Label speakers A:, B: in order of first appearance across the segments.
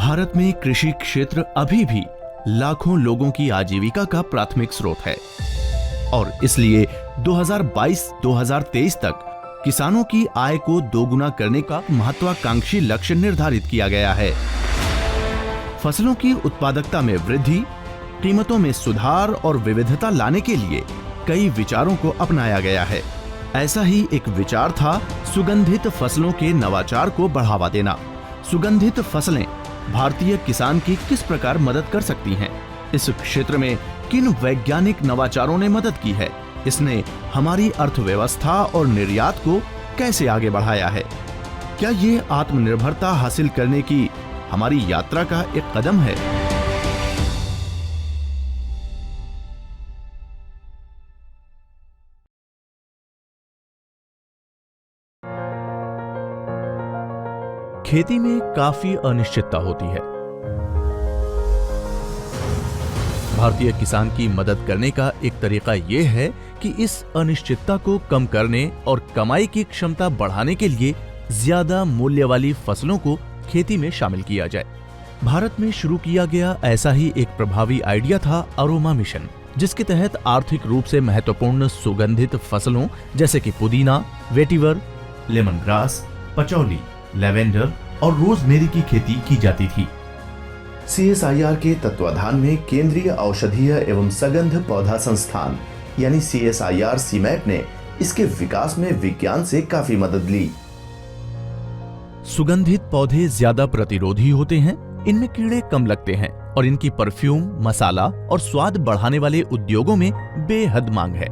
A: भारत में कृषि क्षेत्र अभी भी लाखों लोगों की आजीविका का प्राथमिक स्रोत है और इसलिए 2022-2023 तक किसानों की आय को दोगुना करने का महत्वाकांक्षी लक्ष्य निर्धारित किया गया है। फसलों की उत्पादकता में वृद्धि, कीमतों में सुधार और विविधता लाने के लिए कई विचारों को अपनाया गया है। ऐसा ही एक विचार था सुगंधित फसलों के नवाचार को बढ़ावा देना। सुगंधित फसलें भारतीय किसान की किस प्रकार मदद कर सकती हैं? इस क्षेत्र में किन वैज्ञानिक नवाचारों ने मदद की है? इसने हमारी अर्थव्यवस्था और निर्यात को कैसे आगे बढ़ाया है? क्या ये आत्मनिर्भरता हासिल करने की हमारी यात्रा का एक कदम है? खेती में काफी अनिश्चितता होती है। भारतीय किसान की मदद करने का एक तरीका यह है कि इस अनिश्चितता को कम करने और कमाई की क्षमता बढ़ाने के लिए ज्यादा मूल्य वाली फसलों को खेती में शामिल किया जाए। भारत में शुरू किया गया ऐसा ही एक प्रभावी आइडिया था अरोमा मिशन, जिसके तहत आर्थिक रूप से महत्वपूर्ण सुगंधित फसलों जैसे कि पुदीना, vetiver, lemon grass, patchouli, lavender और रोजमेरी की खेती की जाती थी।
B: CSIR के तत्वाधान में केंद्रीय औषधीय एवं सगंध पौधा संस्थान यानी CSIR सीमैप ने इसके विकास में विज्ञान से काफी मदद ली।
A: सुगंधित पौधे ज्यादा प्रतिरोधी होते हैं, इनमें कीड़े कम लगते हैं और इनकी परफ्यूम, मसाला और स्वाद बढ़ाने वाले उद्योगों में बेहद मांग है।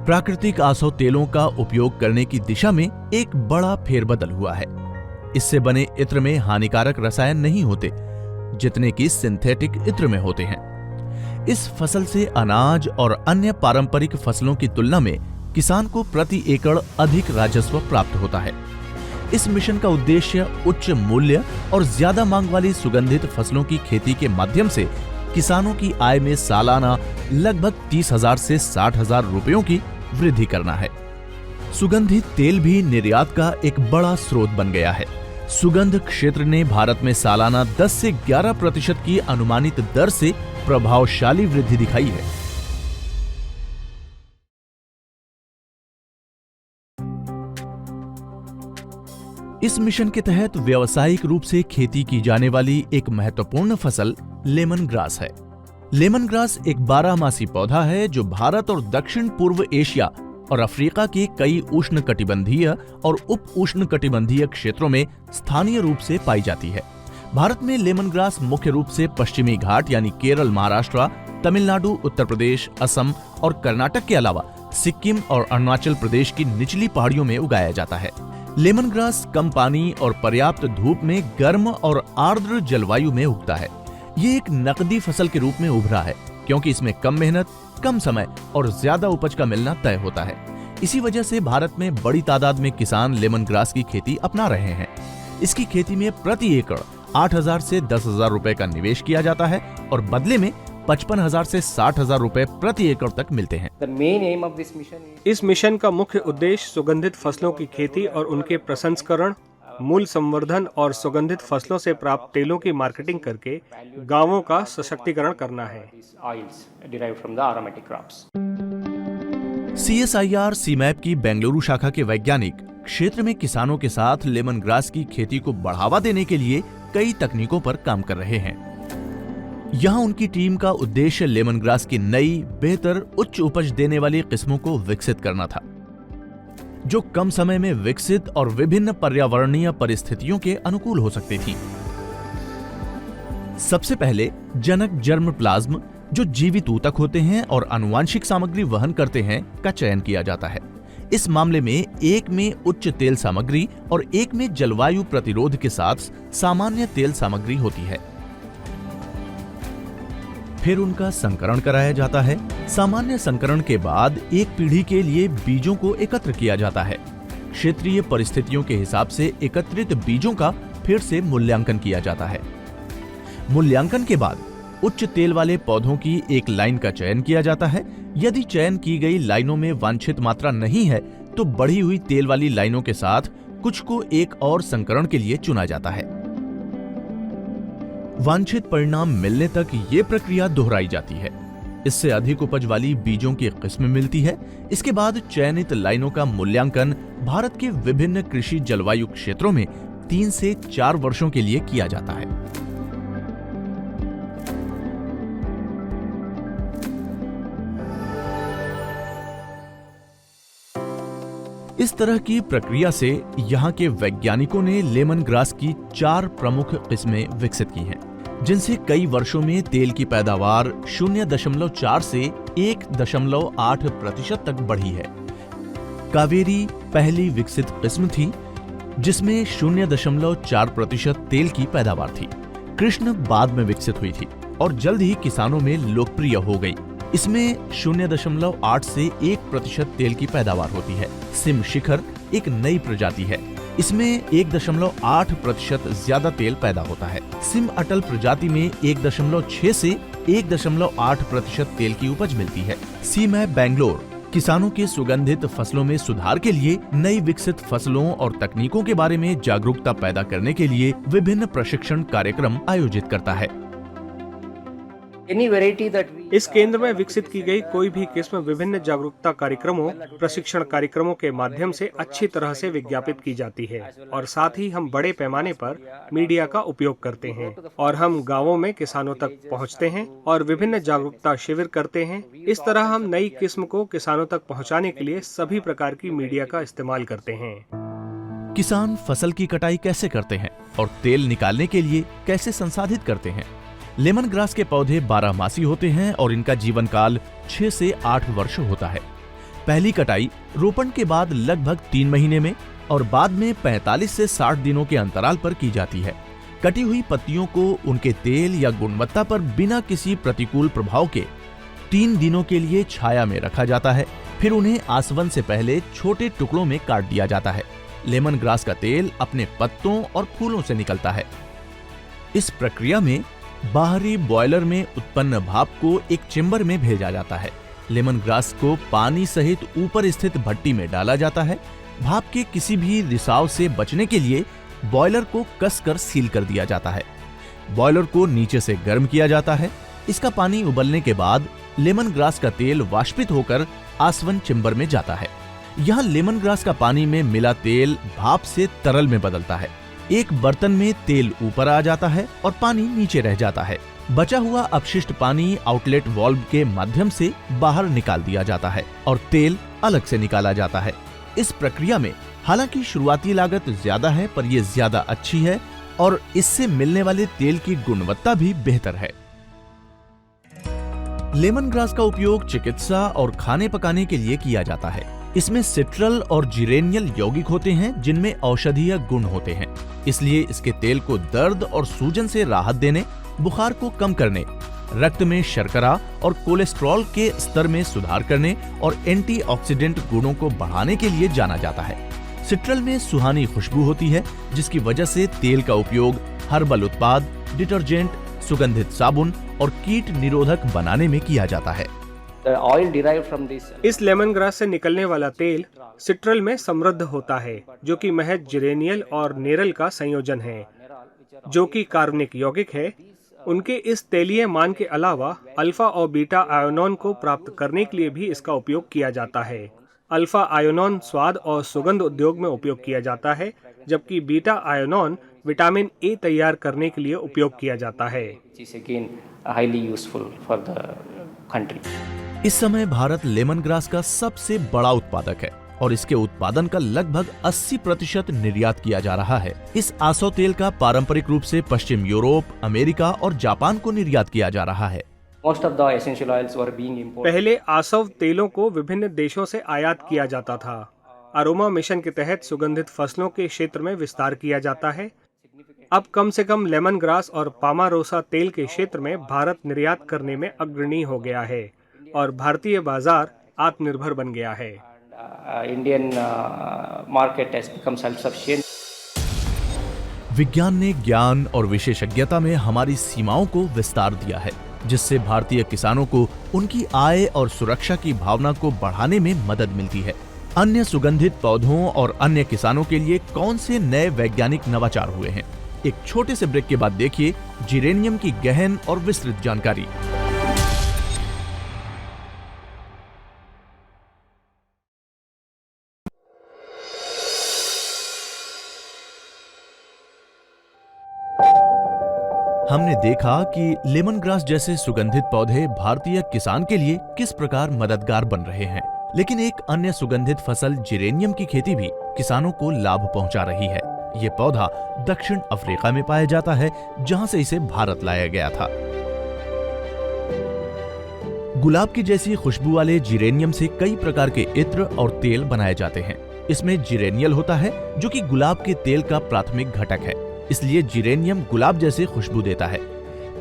A: प्राकृतिक आसव तेलों का उपयोग करने की दिशा में एक बड़ा फेरबदल हुआ है। इससे बने इत्र में हानिकारक रसायन नहीं होते जितने कि सिंथेटिक इत्र में होते हैं। इस फसल से अनाज और अन्य पारंपरिक फसलों की तुलना में किसान को प्रति एकड़ अधिक राजस्व प्राप्त होता है। इस मिशन का उद्देश्य उच्च मूल्य और ज्यादा मांग वाली सुगंधित फसलों की खेती के माध्यम से किसानों की आय में सालाना लगभग 30,000 से 60,000 रुपयों की वृद्धि करना है। सुगंधित तेल भी निर्यात का एक बड़ा स्रोत बन गया है। सुगंध क्षेत्र ने भारत में सालाना 10 से 11% की अनुमानित दर से प्रभावशाली वृद्धि दिखाई है। इस मिशन के तहत व्यावसायिक रूप से खेती की जाने वाली एक महत्वपूर्ण फसल लेमन ग्रास है। लेमन ग्रास एक 12मासी पौधा है जो भारत और दक्षिण पूर्व एशिया और अफ्रीका के कई उष्णकटिबंधीय और उप उष्णकटिबंधीय क्षेत्रों में स्थानीय रूप से पाई जाती है। भारत में लेमन ग्रास मुख्य रूप से पश्चिमी घाट यानी केरल, महाराष्ट्र, तमिलनाडु, उत्तर प्रदेश, असम और कर्नाटक के अलावा सिक्किम और अरुणाचल प्रदेश की निचली पहाड़ियों में उगाया जाता है। लेमन ग्रास कम पानी और पर्याप्त धूप में गर्म और आर्द्र जलवायु में उगता है। ये एक नकदी फसल के रूप में उभरा है क्योंकि इसमें कम मेहनत, कम समय और ज्यादा उपज का मिलना तय होता है। इसी वजह से भारत में बड़ी तादाद में किसान लेमन ग्रास की खेती अपना रहे हैं। इसकी खेती में प्रति एकड़ 8,000 से 10,000 रुपए का निवेश किया जाता है और बदले में 55,000 से 60,000 रुपए प्रति एकड़ तक मिलते हैं।
C: इस मिशन का मुख्य उद्देश्य सुगंधित फसलों की खेती और उनके प्रसंस्करण, मूल्य संवर्धन और सुगंधित फसलों से प्राप्त तेलों की मार्केटिंग करके गांवों का सशक्तिकरण करना है।
A: CSIR सीमैप की बेंगलुरु शाखा के वैज्ञानिक क्षेत्र में किसानों के साथ लेमन ग्रास की खेती को बढ़ावा देने के लिए कई तकनीकों पर काम कर रहे हैं। यहाँ उनकी टीम का उद्देश्य लेमन ग्रास की नई, बेहतर, उच्च उपज देने वाली किस्मों को विकसित करना था, जो कम समय में विकसित और विभिन्न पर्यावरणीय परिस्थितियों के अनुकूल हो सकती थी। सबसे पहले जनक जर्म प्लाज्म, जो जीवित ऊतक होते हैं और आनुवांशिक सामग्री वहन करते हैं, का चयन किया जाता है। इस मामले में एक में उच्च तेल सामग्री और एक में जलवायु प्रतिरोध के साथ सामान्य तेल सामग्री होती है। फिर उनका संकरण कराया जाता है। सामान्य संकरण के बाद एक पीढ़ी के लिए बीजों को एकत्र किया जाता है। क्षेत्रीय परिस्थितियों के हिसाब से एकत्रित बीजों का फिर से मूल्यांकन किया जाता है। मूल्यांकन के बाद उच्च तेल वाले पौधों की एक लाइन का चयन किया जाता है। यदि चयन की गई लाइनों में वांछित मात्रा नहीं है तो बढ़ी हुई तेल वाली लाइनों के साथ कुछ को एक और संकरण के लिए चुना जाता है। वांछित परिणाम मिलने तक ये प्रक्रिया दोहराई जाती है। इससे अधिक उपज वाली बीजों की किस्म मिलती है। इसके बाद चयनित लाइनों का मूल्यांकन भारत के विभिन्न कृषि जलवायु क्षेत्रों में 3 से 4 वर्षों के लिए किया जाता है। इस तरह की प्रक्रिया से यहाँ के वैज्ञानिकों ने लेमन ग्रास की 4 प्रमुख किस्में विकसित की हैं, जिनसे कई वर्षों में तेल की पैदावार 0.4 से 1.8% तक बढ़ी है। कावेरी पहली विकसित किस्म थी, जिसमें 0.4% तेल की पैदावार थी। कृष्ण बाद में विकसित हुई थी और जल्द ही किसानों में लोकप्रिय हो गई। इसमें 0.8 से 1% तेल की पैदावार होती है। सिम शिखर एक नई प्रजाति है। इसमें 1.8% ज्यादा तेल पैदा होता है। सिम अटल प्रजाति में 1.6 से 1.8% तेल की उपज मिलती है। सीमैप बेंगलोर किसानों के सुगंधित फसलों में सुधार के लिए नई विकसित फसलों और तकनीकों के बारे में जागरूकता पैदा करने के लिए विभिन्न प्रशिक्षण कार्यक्रम आयोजित करता है।
C: इस केंद्र में विकसित की गई कोई भी किस्म विभिन्न जागरूकता कार्यक्रमों, प्रशिक्षण कार्यक्रमों के माध्यम से अच्छी तरह से विज्ञापित की जाती है और साथ ही हम बड़े पैमाने पर मीडिया का उपयोग करते हैं और हम गांवों में किसानों तक पहुंचते हैं और विभिन्न जागरूकता शिविर करते हैं। इस तरह हम नई किस्म को किसानों तक पहुंचाने के लिए सभी प्रकार की मीडिया का इस्तेमाल करते हैं।
A: किसान फसल की कटाई कैसे करते हैं और तेल निकालने के लिए कैसे संसाधित करते हैं? लेमन ग्रास के पौधे 12 होते हैं और इनका जीवन काल 6 से 8 वर्ष होता है। पहली कटाई रोपण के बाद लगभग 3 महीने में और बाद में 45 से 60 दिनों के अंतराल पर की जाती है। कटी हुई पत्तियों को उनके तेल या गुणवत्ता पर बिना किसी प्रतिकूल प्रभाव के 3 दिनों के लिए छाया में रखा जाता है। फिर उन्हें आसवन से पहले छोटे टुकड़ों में काट दिया जाता है। लेमन ग्रास का तेल अपने पत्तों और फूलों से निकलता है। इस प्रक्रिया में बाहरी बॉयलर में उत्पन्न भाप को एक चेंबर में भेजा जाता है। लेमन ग्रास को पानी सहित ऊपर स्थित भट्टी में डाला जाता है। भाप के किसी भी रिसाव से बचने के लिए बॉयलर को कसकर सील कर दिया जाता है। बॉयलर को नीचे से गर्म किया जाता है। इसका पानी उबलने के बाद लेमन ग्रास का तेल वाष्पित होकर आसवन चेंबर में जाता है। यहाँ लेमन ग्रास का पानी में मिला तेल भाप से तरल में बदलता है। एक बर्तन में तेल ऊपर आ जाता है और पानी नीचे रह जाता है। बचा हुआ अपशिष्ट पानी आउटलेट वाल्व के माध्यम से बाहर निकाल दिया जाता है और तेल अलग से निकाला जाता है। इस प्रक्रिया में हालांकि शुरुआती लागत ज्यादा है, पर यह ज्यादा अच्छी है और इससे मिलने वाले तेल की गुणवत्ता भी बेहतर है। लेमन ग्रास का उपयोग चिकित्सा और खाने पकाने के लिए किया जाता है। इसमें सिट्रल और जिरेनियल यौगिक होते हैं, जिनमें औषधीय गुण होते हैं। इसलिए इसके तेल को दर्द और सूजन से राहत देने, बुखार को कम करने, रक्त में शर्करा और कोलेस्ट्रॉल के स्तर में सुधार करने और एंटीऑक्सीडेंट गुणों को बढ़ाने के लिए जाना जाता है। सिट्रल में सुहानी खुशबू होती है, जिसकी वजह से तेल का उपयोग हर्बल उत्पाद, डिटर्जेंट, सुगंधित साबुन और कीट निरोधक बनाने में किया जाता है।
C: इस लेमन ग्रास से निकलने वाला तेल सिट्रल में समृद्ध होता है, जो कि महज जिरेनियल और नेरल का संयोजन है, जो कि कार्बनिक यौगिक है। उनके इस तेलीय मान के अलावा अल्फा और बीटा आयोनोन को प्राप्त करने के लिए भी इसका उपयोग किया जाता है। अल्फा आयोनोन स्वाद और सुगंध उद्योग में उपयोग किया जाता है, जबकि बीटा आयोनोन विटामिन ए तैयार करने के लिए उपयोग किया जाता है।
A: इस समय भारत लेमन ग्रास का सबसे बड़ा उत्पादक है और इसके उत्पादन का लगभग 80% निर्यात किया जा रहा है। इस आसव तेल का पारंपरिक रूप से पश्चिम यूरोप, अमेरिका और जापान को निर्यात किया जा रहा है।
C: पहले आसव तेलों को विभिन्न देशों से आयात किया जाता था। अरोमा मिशन के तहत सुगंधित फसलों के क्षेत्र में विस्तार किया जाता है। अब कम से कम लेमन ग्रास और पामारोसा तेल के क्षेत्र में भारत निर्यात करने में अग्रणी हो गया है और भारतीय बाजार आत्मनिर्भर बन गया है।
D: Indian market has become self sufficient.
A: विज्ञान ने ज्ञान और विशेषज्ञता में हमारी सीमाओं को विस्तार दिया है, जिससे भारतीय किसानों को उनकी आय और सुरक्षा की भावना को बढ़ाने में मदद मिलती है। अन्य सुगंधित पौधों और अन्य किसानों के लिए कौन से नए वैज्ञानिक नवाचार हुए हैं? एक छोटे से ब्रेक के बाद देखिए जिरेनियम की गहन और विस्तृत जानकारी। हमने देखा कि लेमन ग्रास जैसे सुगंधित पौधे भारतीय किसान के लिए किस प्रकार मददगार बन रहे हैं, लेकिन एक अन्य सुगंधित फसल जिरेनियम की खेती भी किसानों को लाभ पहुंचा रही है। ये पौधा दक्षिण अफ्रीका में पाया जाता है, जहां से इसे भारत लाया गया था। गुलाब की जैसी खुशबू वाले जिरेनियम से कई प्रकार के इत्र और तेल बनाए जाते हैं। इसमें जिरेनियल होता है, जो कि गुलाब के तेल का प्राथमिक घटक है, इसलिए जिरेनियम गुलाब जैसे खुशबू देता है।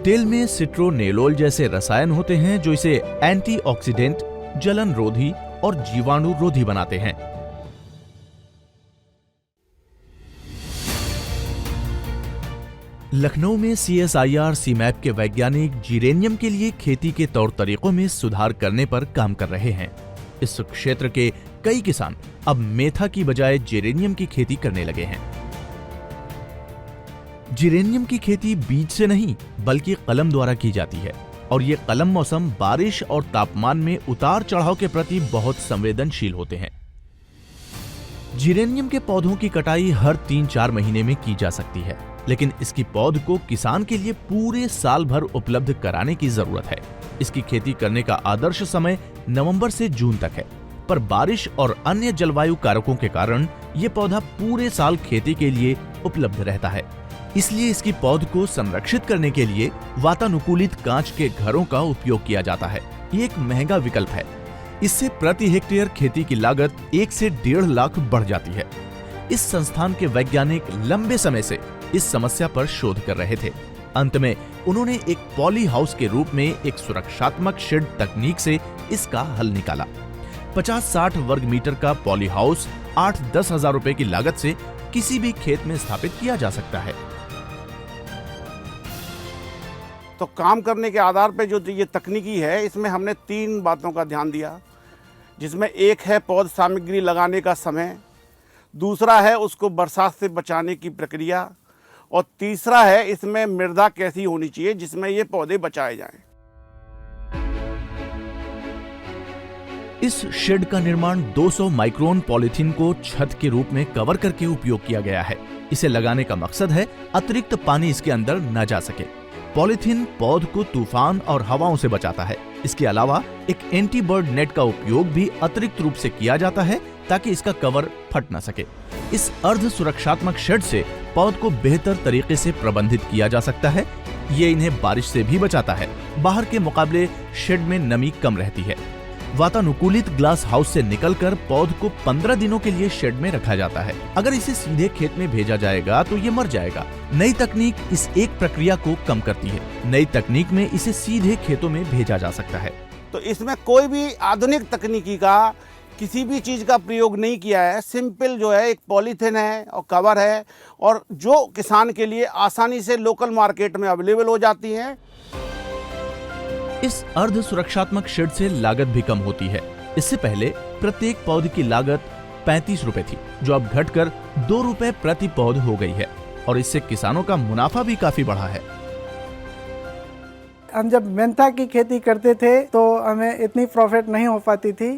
A: तेल में सिट्रोनेलोल जैसे रसायन होते हैं जो इसे एंटीऑक्सीडेंट, जलन रोधी और जीवाणु रोधी बनाते हैं। लखनऊ में CSIR सीमैप के वैज्ञानिक जिरेनियम के लिए खेती के तौर तरीकों में सुधार करने पर काम कर रहे हैं। इस क्षेत्र के कई किसान अब मेथा की बजाय जिरेनियम की खेती करने लगे हैं। जिरेनियम की खेती बीज से नहीं बल्कि कलम द्वारा की जाती है और ये कलम मौसम, बारिश और तापमान में उतार चढ़ाव के प्रति बहुत संवेदनशील होते हैं। जिरेनियम के पौधों की कटाई हर 3-4 महीने में की जा सकती है, लेकिन इसकी पौध को किसान के लिए पूरे साल भर उपलब्ध कराने की जरूरत है। इसकी खेती करने का आदर्श समय नवंबर से जून तक है, पर बारिश और अन्य जलवायु कारकों के कारण ये पौधा पूरे साल खेती के लिए उपलब्ध रहता है। इसलिए इसकी पौध को संरक्षित करने के लिए वातानुकूलित कांच के घरों का उपयोग किया जाता है। ये एक महंगा विकल्प है। इससे प्रति हेक्टेयर खेती की लागत 1 से 1.5 लाख बढ़ जाती है। इस संस्थान के वैज्ञानिक लंबे समय से इस समस्या पर शोध कर रहे थे। अंत में उन्होंने एक पॉली हाउस के रूप में एक सुरक्षात्मक शेड तकनीक से इसका हल निकाला। 50-60 वर्ग मीटर का पॉली हाउस 8-10 हजार रुपए की लागत से किसी भी खेत में स्थापित किया जा सकता है।
E: तो काम करने के आधार पे जो ये तकनीकी है, इसमें हमने 3 बातों का ध्यान दिया, जिसमें एक है पौध सामग्री लगाने का समय, दूसरा है उसको बरसात से बचाने की प्रक्रिया, और तीसरा है इसमें मृदा कैसी होनी चाहिए जिसमें ये पौधे बचाए जाएं।
A: इस शेड का निर्माण 200 माइक्रोन पॉलीथीन को छत के रूप में कवर करके उपयोग किया गया है। इसे लगाने का मकसद है अतिरिक्त पानी इसके अंदर न जा सके। पॉलीथीन पौध को तूफान और हवाओं से बचाता है। इसके अलावा एक एंटी बर्ड नेट का उपयोग भी अतिरिक्त रूप से किया जाता है ताकि इसका कवर फट न सके। इस अर्ध सुरक्षात्मक शेड से पौध को बेहतर तरीके से प्रबंधित किया जा सकता है। ये इन्हें बारिश से भी बचाता है। बाहर के मुकाबले शेड में नमी कम रहती है। वातानुकूलित ग्लास हाउस से निकलकर पौध को 15 दिनों के लिए शेड में रखा जाता है। अगर इसे सीधे खेत में भेजा जाएगा तो ये मर जाएगा। नई तकनीक इस एक प्रक्रिया को कम करती है। नई तकनीक में इसे सीधे खेतों में भेजा जा सकता है।
E: तो इसमें कोई भी आधुनिक तकनीकी का किसी भी चीज़ का प्रयोग नहीं किया है। सिंपल जो है एक पॉलीथीन है और कवर है, और जो किसान के लिए आसानी से लोकल मार्केट में अवेलेबल हो जाती है।
A: इस अर्ध सुरक्षात्मक शेड से लागत भी कम होती है। इससे पहले प्रत्येक पौध की लागत 35 रुपए थी, जो अब घटकर 2 रुपए प्रति पौध हो गई है, और इससे किसानों का मुनाफा भी काफी बढ़ा है।
F: हम जब मेंथा की खेती करते थे तो हमें इतनी प्रॉफिट नहीं हो पाती थी,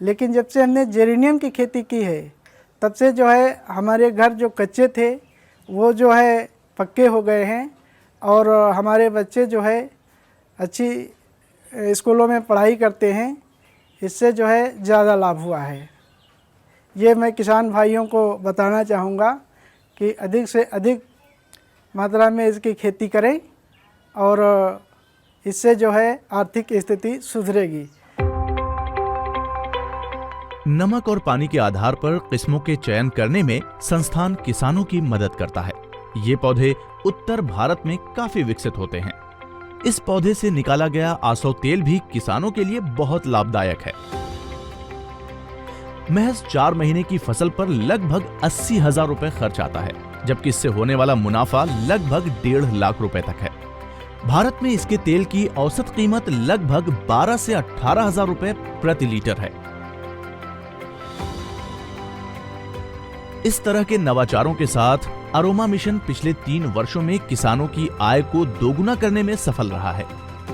F: लेकिन जब से हमने जेरेनियम की खेती की है तब से जो है हमारे घर जो कच्चे थे वो जो है पक्के हो गए हैं, और हमारे बच्चे जो है अच्छी स्कूलों में पढ़ाई करते हैं। इससे जो है ज़्यादा लाभ हुआ है। ये मैं किसान भाइयों को बताना चाहूँगा कि अधिक से अधिक मात्रा में इसकी खेती करें, और इससे जो है आर्थिक स्थिति सुधरेगी।
A: नमक और पानी के आधार पर किस्मों के चयन करने में संस्थान किसानों की मदद करता है। ये पौधे उत्तर भारत में काफी विकसित होते हैं। इस पौधे से निकाला गया आसव तेल भी किसानों के लिए बहुत लाभदायक है। महज 4 महीने की फसल पर लगभग 80,000 रुपए खर्च आता है, जबकि इससे होने वाला मुनाफा लगभग 1.5 लाख रुपए तक है। भारत में इसके तेल की औसत कीमत लगभग 12 से 18,000 रुपए प्रति लीटर है। इस तरह के नवाचारों के साथ अरोमा मिशन पिछले 3 वर्षों में किसानों की आय को दोगुना करने में सफल रहा है।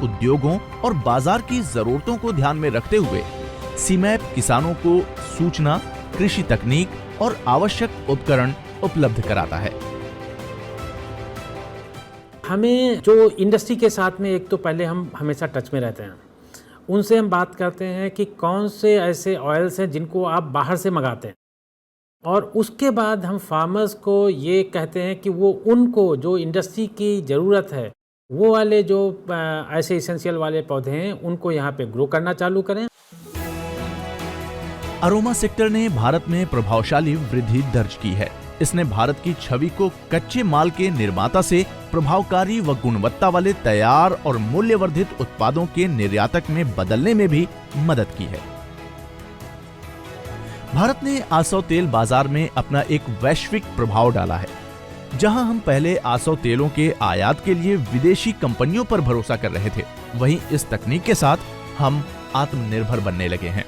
A: उद्योगों और बाजार की जरूरतों को ध्यान में रखते हुए सीमैप किसानों को सूचना, कृषि तकनीक और आवश्यक उपकरण उपलब्ध कराता है।
G: हमें जो इंडस्ट्री के साथ में एक तो पहले हम हमेशा टच में रहते हैं, उनसे हम बात करते हैं कि कौन से ऐसे ऑयल्स हैं जिनको आप बाहर से मंगाते हैं, और उसके बाद हम फार्मर्स को ये कहते हैं कि वो उनको जो इंडस्ट्री की ज़रूरत है वो वाले जो ऐसे इसेंशियल वाले पौधे हैं उनको यहाँ पे ग्रो करना चालू करें।
A: अरोमा सेक्टर ने भारत में प्रभावशाली वृद्धि दर्ज की है। इसने भारत की छवि को कच्चे माल के निर्माता से प्रभावकारी व गुणवत्ता वाले तैयार और मूल्यवर्धित उत्पादों के निर्यातक में बदलने में भी मदद की है। भारत ने आसव तेल बाजार में अपना एक वैश्विक प्रभाव डाला है। जहां हम पहले आसव तेलों के आयात के लिए विदेशी कंपनियों पर भरोसा कर रहे थे, वहीं इस तकनीक के साथ हम आत्मनिर्भर बनने लगे हैं।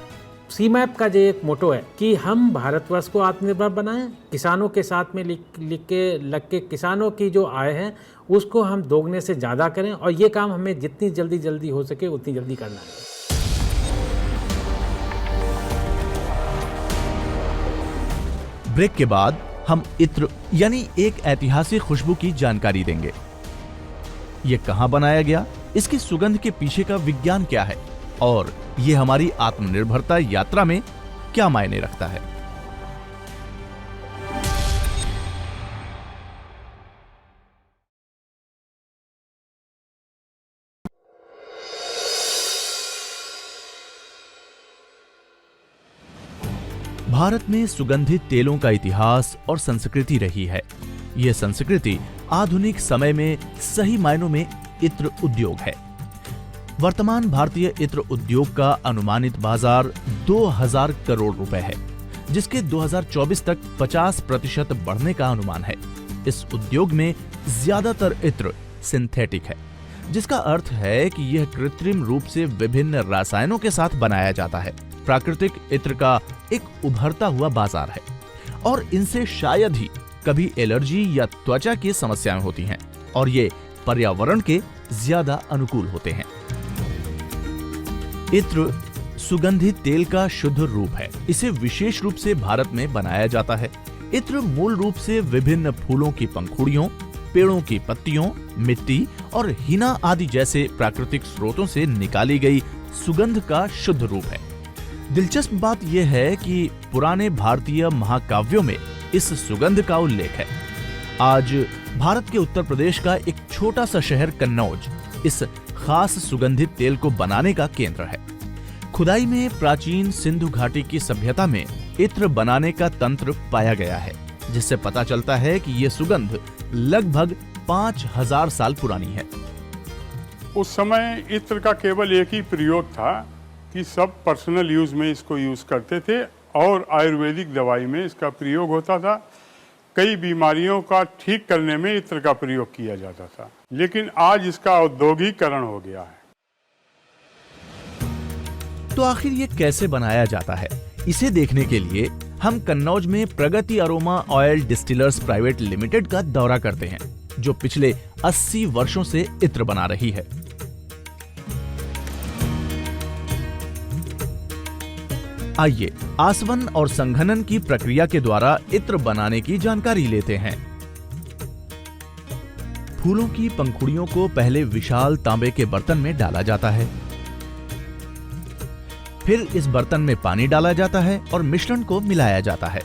G: सीमैप का जो एक मोटो है कि हम भारतवर्ष को आत्मनिर्भर बनाएं, किसानों के साथ में लग के किसानों की जो आय है उसको हम दोगुने से ज़्यादा करें, और ये काम हमें जितनी जल्दी हो सके उतनी जल्दी करना है।
A: ब्रेक के बाद हम इत्र यानी एक ऐतिहासिक खुशबू की जानकारी देंगे। ये कहां बनाया गया, इसकी सुगंध के पीछे का विज्ञान क्या है, और ये हमारी आत्मनिर्भरता यात्रा में क्या मायने रखता है। भारत में सुगंधित तेलों का इतिहास और संस्कृति रही है। यह संस्कृति आधुनिक समय में सही मायनों में इत्र उद्योग है। वर्तमान भारतीय इत्र उद्योग का अनुमानित बाजार 2000 करोड़ रुपए है, जिसके 2024 तक 50% बढ़ने का अनुमान है। इस उद्योग में ज्यादातर इत्र सिंथेटिक है, जिसका अर्थ है कि यह कृत्रिम रूप से विभिन्न रसायनों के साथ बनाया जाता है। प्राकृतिक इत्र का एक उभरता हुआ बाजार है, और इनसे शायद ही कभी एलर्जी या त्वचा की समस्याएं होती हैं, और ये पर्यावरण के ज्यादा अनुकूल होते हैं। इत्र सुगंधित तेल का शुद्ध रूप है। इसे विशेष रूप से भारत में बनाया जाता है। इत्र मूल रूप से विभिन्न फूलों की पंखुड़ियों, पेड़ों की पत्तियों, मिट्टी और हिना आदि जैसे प्राकृतिक स्रोतों से निकाली गई सुगंध का शुद्ध रूप है। दिलचस्प बात यह है कि पुराने भारतीय महाकाव्यों में इस सुगंध का उल्लेख है। आज भारत के उत्तर प्रदेश का एक छोटा सा शहर कन्नौज इस खास सुगंधित तेल को बनाने का केंद्र है। खुदाई में प्राचीन सिंधु घाटी की सभ्यता में इत्र बनाने का तंत्र पाया गया है, जिससे पता चलता है कि ये सुगंध लगभग 5000 साल पुरानी है।
H: उस समय इत्र का केवल एक ही प्रयोग था कि सब पर्सनल यूज में इसको यूज करते थे, और आयुर्वेदिक दवाई में इसका प्रयोग होता था। कई बीमारियों का ठीक करने में इत्र का प्रयोग किया जाता था, लेकिन आज इसका औद्योगिकरण हो गया है।
A: तो आखिर ये कैसे बनाया जाता है, इसे देखने के लिए हम कन्नौज में Pragati aroma oil distillers private limited का दौरा करते हैं, जो पिछले 80 वर्षों से इत्र बना रही है। आइए आसवन और संघनन की प्रक्रिया के द्वारा इत्र बनाने की जानकारी लेते हैं। फूलों की पंखुड़ियों को पहले विशाल तांबे के बर्तन में डाला जाता है। फिर इस बर्तन में पानी डाला जाता है और मिश्रण को मिलाया जाता है।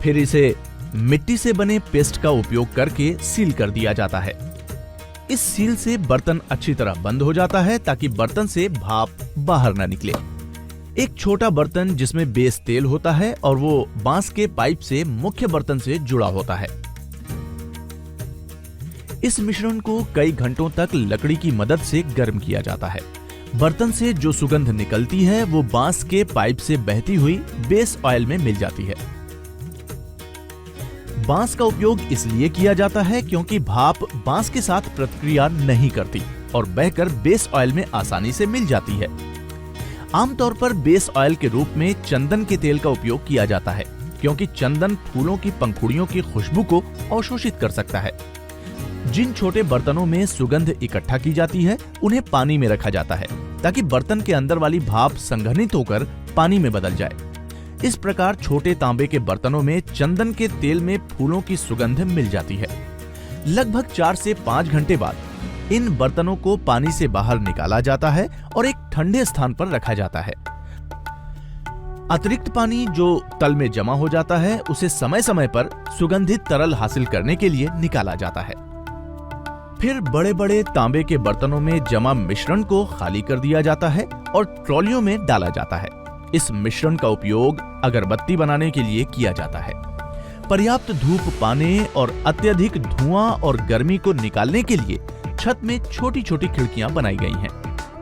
A: फिर इसे मिट्टी से बने पेस्ट का उपयोग करके सील कर दिया जाता है। इस सील से बर्तन अच्छी तरह बंद हो जाता है ताकि बर्तन से भाप बाहर न निकले। एक छोटा बर्तन जिसमें बेस तेल होता है और वो बांस के पाइप से मुख्य बर्तन से जुड़ा होता है। इस मिश्रण को कई घंटों तक लकड़ी की मदद से गर्म किया जाता है। बर्तन से जो सुगंध निकलती है वो बांस के पाइप से बहती हुई बेस ऑयल में मिल जाती है। बांस का उपयोग इसलिए किया जाता है क्योंकि भाप बांस के साथ प्रतिक्रिया नहीं करती और बहकर बेस ऑयल में आसानी से मिल जाती है। आमतौर पर बेस ऑयल के रूप में चंदन के तेल का उपयोग किया जाता है। क्योंकि चंदन फूलों की पंखुड़ियों की खुशबू को अवशोषित कर सकता है। जिन छोटे बर्तनों में सुगंध इकट्ठा की जाती है उन्हें पानी में रखा जाता है ताकि बर्तन के अंदर वाली भाप संघनित होकर पानी में बदल जाए। इस प्रकार छोटे तांबे के बर्तनों में चंदन के तेल में फूलों की सुगंध मिल जाती है। लगभग 4 से 5 घंटे बाद इन बर्तनों को पानी से बाहर निकाला जाता है और एक ठंडे स्थान पर रखा जाता है। अतिरिक्त पानी जो तल में जमा हो जाता है उसे समय समय पर सुगंधित तरल हासिल करने के लिए निकाला जाता है। फिर बड़े बड़े तांबे के बर्तनों में जमा मिश्रण को खाली कर दिया जाता है और ट्रॉलियों में डाला जाता है। इस मिश्रण का उपयोग अगरबत्ती बनाने के लिए किया जाता है। पर्याप्त धूप पाने और अत्यधिक धुआं और गर्मी को निकालने के लिए छत में छोटी छोटी खिड़कियां बनाई गई हैं।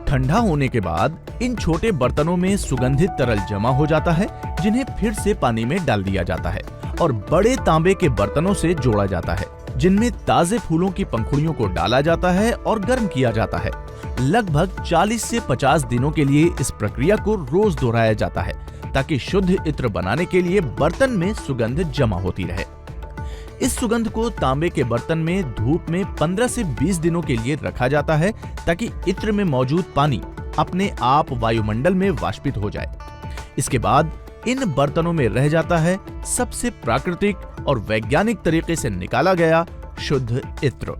A: ठंडा होने के बाद इन छोटे बर्तनों में सुगंधित तरल जमा हो जाता है जिन्हें फिर से पानी में डाल दिया जाता है और बड़े तांबे के बर्तनों से जोड़ा जाता है जिनमें ताजे फूलों की पंखुड़ियों को डाला जाता है और गर्म किया जाता है। लगभग 40 से 50 दिनों के लिए इस प्रक्रिया को रोज दोहराया जाता है ताकि शुद्ध इत्र बनाने के लिए बर्तन में सुगंध जमा होती रहे। इस सुगंध को तांबे के बर्तन में धूप में 15 से 20 दिनों के लिए रखा जाता है ताकि इत्र में मौजूद पानी अपने आप वायुमंडल में वाष्पित हो जाए। इसके बाद इन बर्तनों में रह जाता है सबसे प्राकृतिक और वैज्ञानिक तरीके से निकाला गया शुद्ध इत्र।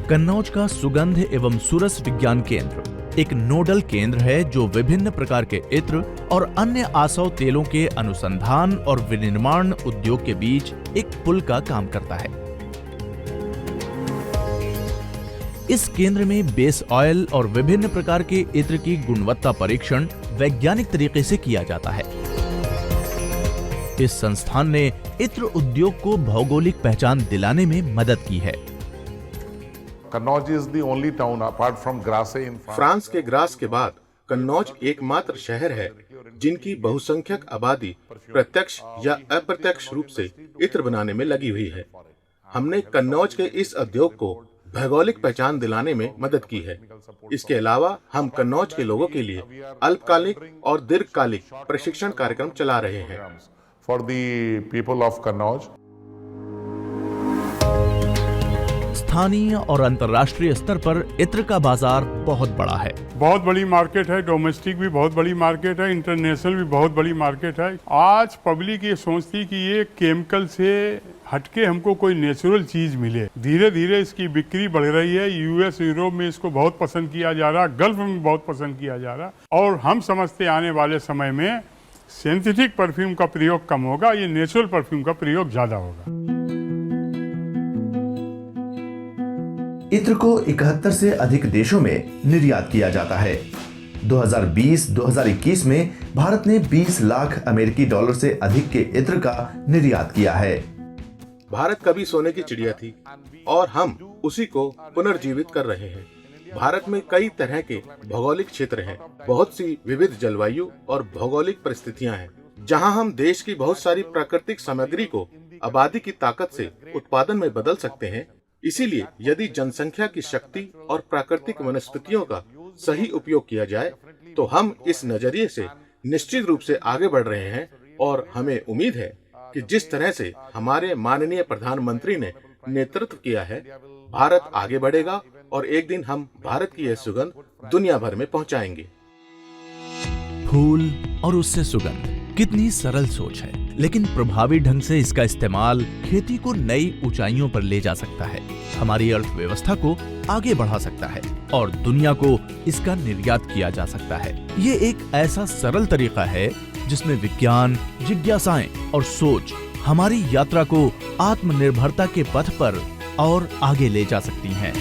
A: कन्नौज का सुगंध एवं सुरस विज्ञान केंद्र एक नोडल केंद्र है जो विभिन्न प्रकार के इत्र और अन्य आसव तेलों के अनुसंधान और विनिर्माण उद्योग के बीच एक पुल का काम करता है। इस केंद्र में बेस ऑयल और विभिन्न प्रकार के इत्र की गुणवत्ता परीक्षण वैज्ञानिक तरीके से किया जाता है। इस संस्थान ने इत्र उद्योग को भौगोलिक पहचान दिलाने में मदद की है।
I: Kannauj is the only town apart from Grasse in France.
J: France के ग्रास के बाद कन्नौज एकमात्र शहर है जिनकी बहुसंख्यक आबादी प्रत्यक्ष या अप्रत्यक्ष रूप से इत्र बनाने में लगी हुई है। हमने कन्नौज के इस उद्योग को भौगोलिक पहचान दिलाने में मदद की है। इसके अलावा हम कन्नौज के लोगों के लिए अल्पकालिक और दीर्घकालिक प्रशिक्षण कार्यक्रम चला रहे हैं।
I: For the people of Kannauj.
A: स्थानीय और अंतर्राष्ट्रीय स्तर पर इत्र का बाजार बहुत बड़ा है।
H: बहुत बड़ी मार्केट है, डोमेस्टिक भी बहुत बड़ी मार्केट है, इंटरनेशनल भी बहुत बड़ी मार्केट है। आज पब्लिक ये सोचती कि ये केमिकल से हटके हमको कोई नेचुरल चीज मिले। धीरे धीरे इसकी बिक्री बढ़ रही है। यूएस यूरोप में इसको बहुत पसंद किया जा रहा, गल्फ में बहुत पसंद किया जा रहा, और हम समझते आने वाले समय में सिंथेटिक परफ्यूम का प्रयोग कम होगा, ये नेचुरल परफ्यूम का प्रयोग ज्यादा होगा।
B: इत्र को 71 से अधिक देशों में निर्यात किया जाता है। 2020-2021 में भारत ने 20 लाख अमेरिकी डॉलर से अधिक के इत्र का निर्यात किया है।
J: भारत कभी सोने की चिड़िया थी और हम उसी को पुनर्जीवित कर रहे हैं। भारत में कई तरह के भौगोलिक क्षेत्र हैं, बहुत सी विविध जलवायु और भौगोलिक परिस्थितियां हैं, जहां हम देश की बहुत सारी प्राकृतिक सामग्री को आबादी की ताकत से उत्पादन में बदल सकते हैं। इसीलिए यदि जनसंख्या की शक्ति और प्राकृतिक वनस्पतियों का सही उपयोग किया जाए तो हम इस नजरिए से निश्चित रूप से आगे बढ़ रहे हैं और हमें उम्मीद है कि जिस तरह से हमारे माननीय प्रधानमंत्री ने नेतृत्व किया है, भारत आगे बढ़ेगा और एक दिन हम भारत की यह सुगंध दुनिया भर में पहुंचाएंगे।
A: फूल और उससे सुगंध, कितनी सरल सोच है, लेकिन प्रभावी ढंग से इसका इस्तेमाल खेती को नई ऊंचाइयों पर ले जा सकता है, हमारी अर्थव्यवस्था को आगे बढ़ा सकता है और दुनिया को इसका निर्यात किया जा सकता है। ये एक ऐसा सरल तरीका है जिसमें विज्ञान, जिज्ञासाएं और सोच हमारी यात्रा को आत्मनिर्भरता के पथ पर और आगे ले जा सकती हैं।